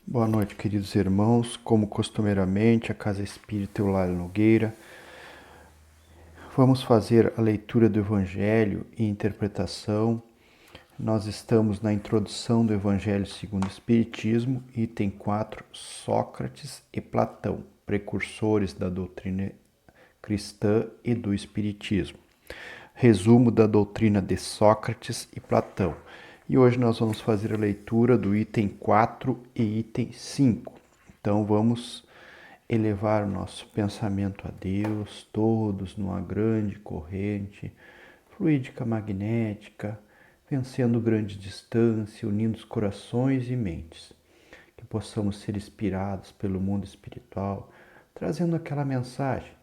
Boa noite, queridos irmãos. Como costumeiramente, a Casa Espírita Eulália Nogueira, vamos fazer a leitura do Evangelho e interpretação. Nós estamos na introdução do Evangelho segundo o Espiritismo, item 4, Sócrates e Platão, precursores da doutrina cristã e do Espiritismo. Resumo da doutrina de Sócrates e Platão. E hoje nós vamos fazer a leitura do item 4 e item 5. Então vamos elevar o nosso pensamento a Deus, todos numa grande corrente fluídica magnética, vencendo grande distância, unindo os corações e mentes. Que possamos ser inspirados pelo mundo espiritual, trazendo aquela mensagem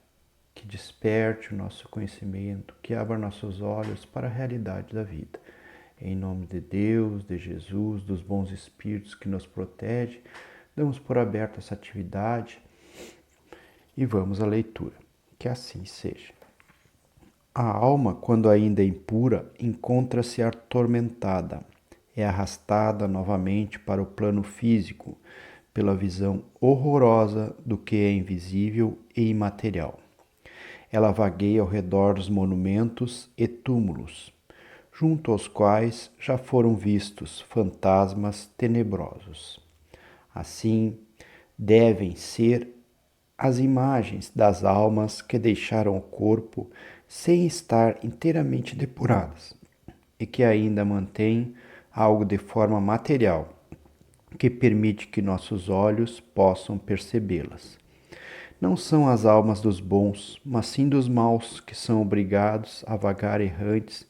que desperte o nosso conhecimento, que abra nossos olhos para a realidade da vida. Em nome de Deus, de Jesus, dos bons espíritos que nos protegem, damos por aberta essa atividade e vamos à leitura. Que assim seja. A alma, quando ainda é impura, encontra-se atormentada. É arrastada novamente para o plano físico, pela visão horrorosa do que é invisível e imaterial. Ela vagueia ao redor dos monumentos e túmulos, junto aos quais já foram vistos fantasmas tenebrosos. Assim, devem ser as imagens das almas que deixaram o corpo sem estar inteiramente depuradas e que ainda mantêm algo de forma material que permite que nossos olhos possam percebê-las. Não são as almas dos bons, mas sim dos maus que são obrigados a vagar errantes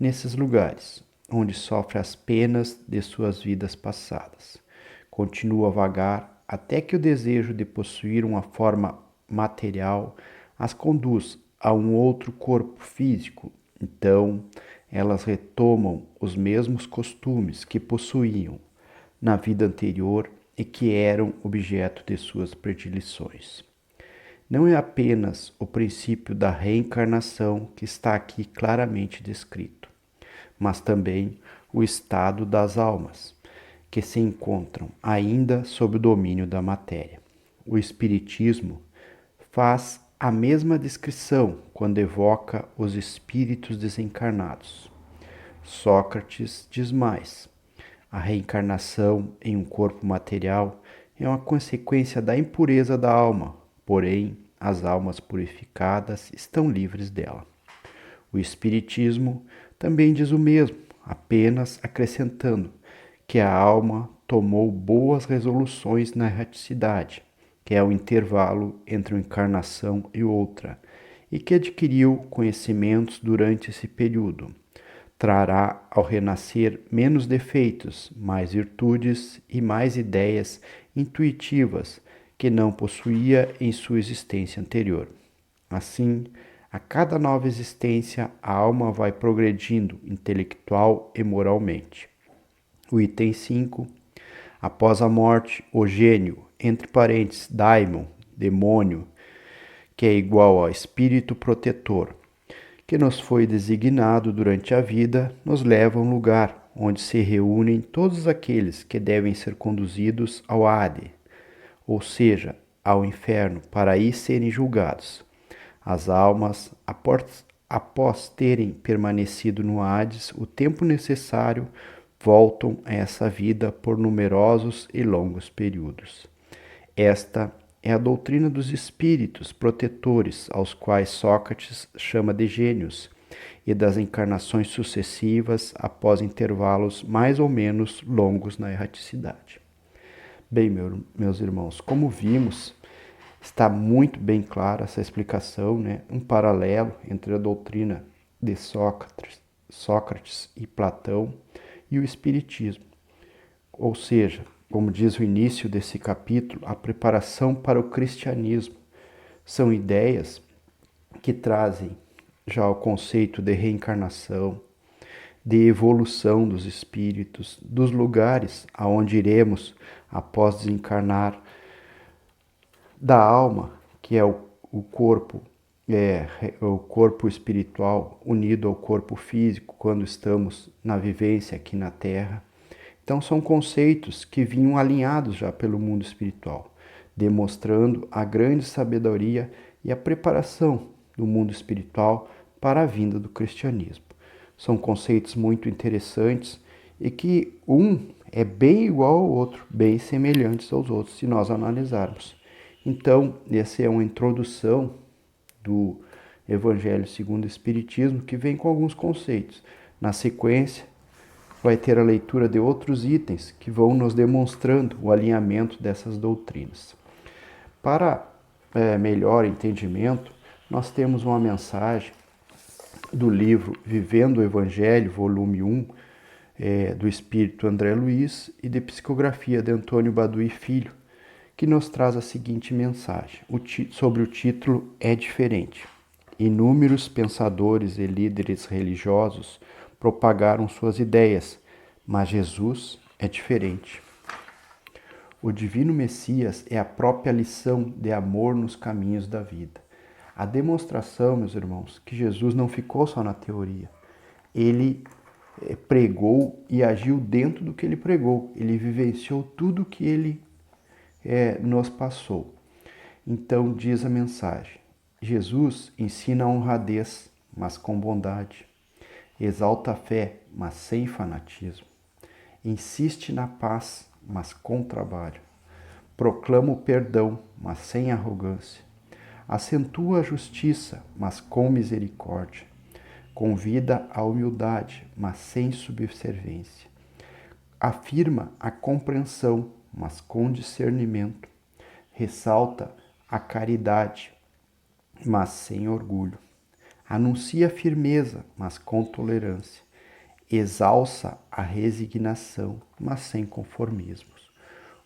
nesses lugares, onde sofrem as penas de suas vidas passadas. Continua a vagar até que o desejo de possuir uma forma material as conduz a um outro corpo físico. Então, elas retomam os mesmos costumes que possuíam na vida anterior e que eram objeto de suas predileções. Não é apenas o princípio da reencarnação que está aqui claramente descrito, mas também o estado das almas, que se encontram ainda sob o domínio da matéria. O Espiritismo faz a mesma descrição quando evoca os espíritos desencarnados. Sócrates diz mais: a reencarnação em um corpo material é uma consequência da impureza da alma, porém, as almas purificadas estão livres dela. O Espiritismo também diz o mesmo, apenas acrescentando que a alma tomou boas resoluções na erraticidade, que é o intervalo entre uma encarnação e outra, e que adquiriu conhecimentos durante esse período. Trará ao renascer menos defeitos, mais virtudes e mais ideias intuitivas que não possuía em sua existência anterior. Assim, a cada nova existência, a alma vai progredindo intelectual e moralmente. O item 5. Após a morte, o gênio, entre parênteses, daimon, demônio, que é igual ao espírito protetor, que nos foi designado durante a vida, nos leva a um lugar onde se reúnem todos aqueles que devem ser conduzidos ao Hades, ou seja, ao inferno, para aí serem julgados. As almas, após terem permanecido no Hades o tempo necessário, voltam a essa vida por numerosos e longos períodos. Esta é a doutrina dos espíritos protetores, aos quais Sócrates chama de gênios, e das encarnações sucessivas após intervalos mais ou menos longos na erraticidade. Bem, meus irmãos, como vimos, está muito bem clara essa explicação, né? Um paralelo entre a doutrina de Sócrates e Platão e o Espiritismo. Ou seja, como diz o início desse capítulo, a preparação para o cristianismo. São ideias que trazem já o conceito de reencarnação, de evolução dos espíritos, dos lugares aonde iremos após desencarnar, da alma, que é o corpo, o corpo espiritual unido ao corpo físico quando estamos na vivência aqui na Terra. Então, são conceitos que vinham alinhados já pelo mundo espiritual, demonstrando a grande sabedoria e a preparação do mundo espiritual para a vinda do cristianismo. São conceitos muito interessantes e que um é bem igual ao outro, bem semelhantes aos outros, se nós analisarmos. Então, essa é uma introdução do Evangelho segundo o Espiritismo, que vem com alguns conceitos. Na sequência, vai ter a leitura de outros itens que vão nos demonstrando o alinhamento dessas doutrinas. Para melhor entendimento, nós temos uma mensagem do livro Vivendo o Evangelho, volume 1, do Espírito André Luiz, e de psicografia de Antônio Baduy Filho, que nos traz a seguinte mensagem, sobre o título É Diferente. Inúmeros pensadores e líderes religiosos propagaram suas ideias, mas Jesus é diferente. O divino Messias é a própria lição de amor nos caminhos da vida. A demonstração, meus irmãos, que Jesus não ficou só na teoria. Ele pregou e agiu dentro do que ele pregou. Ele vivenciou tudo que ele nos passou. Então diz a mensagem: Jesus ensina a honradez, mas com bondade. Exalta a fé, mas sem fanatismo. Insiste na paz, mas com trabalho. Proclama o perdão, mas sem arrogância. Acentua a justiça, mas com misericórdia. Convida a humildade, mas sem subserviência. Afirma a compreensão, mas com discernimento. Ressalta a caridade, mas sem orgulho. Anuncia a firmeza, mas com tolerância. Exalça a resignação, mas sem conformismos.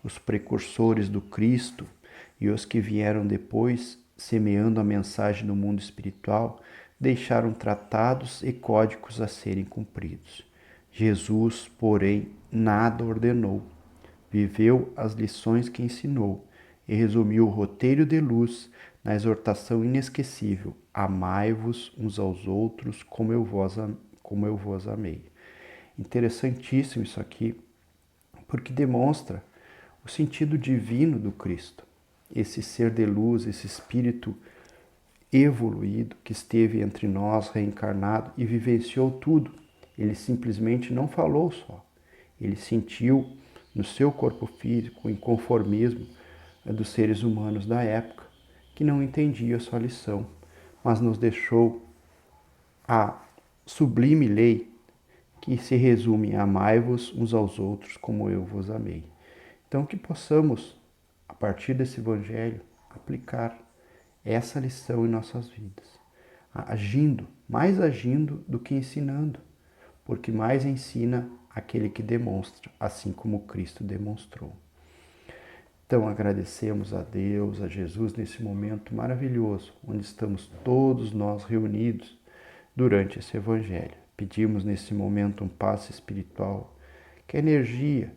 Os precursores do Cristo e os que vieram depois, semeando a mensagem do mundo espiritual, deixaram tratados e códigos a serem cumpridos. Jesus, porém, nada ordenou. Viveu as lições que ensinou e resumiu o roteiro de luz na exortação inesquecível: amai-vos uns aos outros como eu vos amei. Interessantíssimo isso aqui, porque demonstra o sentido divino do Cristo. Esse ser de luz, esse espírito evoluído que esteve entre nós, reencarnado e vivenciou tudo. Ele simplesmente não falou só. Ele sentiu no seu corpo físico o inconformismo dos seres humanos da época, que não entendia a sua lição, mas nos deixou a sublime lei que se resume em amai-vos uns aos outros como eu vos amei. Então que possamos, a partir desse evangelho, aplicar essa lição em nossas vidas, mais agindo do que ensinando, porque mais ensina aquele que demonstra, assim como Cristo demonstrou. Então agradecemos a Deus, a Jesus, nesse momento maravilhoso, onde estamos todos nós reunidos durante esse Evangelho. Pedimos nesse momento um passe espiritual, que a energia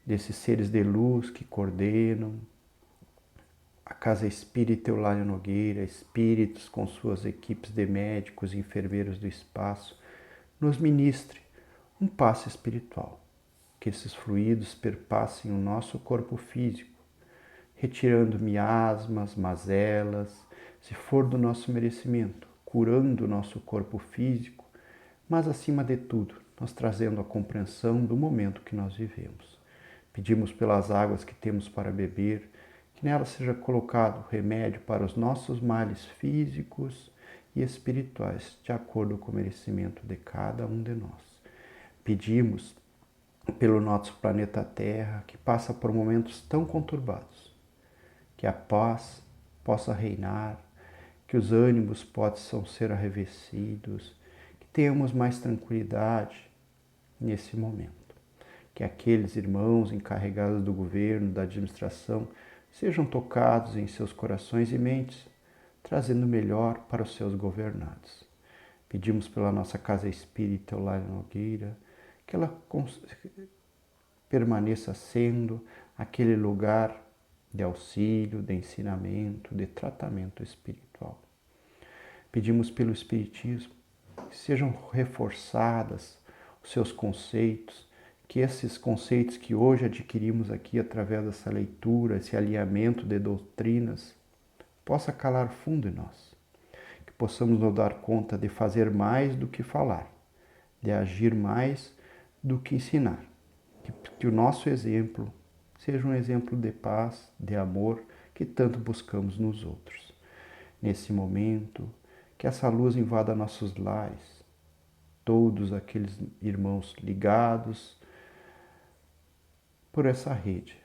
desses seres de luz que coordenam a Casa Espírita Eulália Nogueira, espíritos com suas equipes de médicos e enfermeiros do espaço, nos ministre um passe espiritual, que esses fluidos perpassem o nosso corpo físico, retirando miasmas, mazelas, se for do nosso merecimento, curando o nosso corpo físico, mas acima de tudo, nós trazendo a compreensão do momento que nós vivemos. Pedimos pelas águas que temos para beber, que nelas seja colocado remédio para os nossos males físicos e espirituais, de acordo com o merecimento de cada um de nós. Pedimos pelo nosso planeta Terra, que passa por momentos tão conturbados, que a paz possa reinar, que os ânimos possam ser arrefecidos, que tenhamos mais tranquilidade nesse momento. Que aqueles irmãos encarregados do governo, da administração, sejam tocados em seus corações e mentes, trazendo melhor para os seus governados. Pedimos pela nossa Casa Espírita Eulália Nogueira, que ela permaneça sendo aquele lugar de auxílio, de ensinamento, de tratamento espiritual. Pedimos pelo Espiritismo que sejam reforçadas os seus conceitos, que esses conceitos que hoje adquirimos aqui através dessa leitura, esse alinhamento de doutrinas, possa calar fundo em nós, que possamos nos dar conta de fazer mais do que falar, de agir mais do que ensinar, que o nosso exemplo seja um exemplo de paz, de amor, que tanto buscamos nos outros. Nesse momento, que essa luz invada nossos lares, todos aqueles irmãos ligados por essa rede.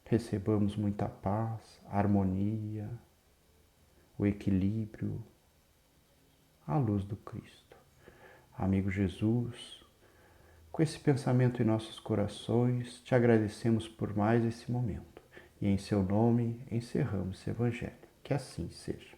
Recebamos muita paz, harmonia, o equilíbrio, a luz do Cristo. Amigo Jesus, com esse pensamento em nossos corações, te agradecemos por mais esse momento. E em seu nome encerramos esse Evangelho. Que assim seja.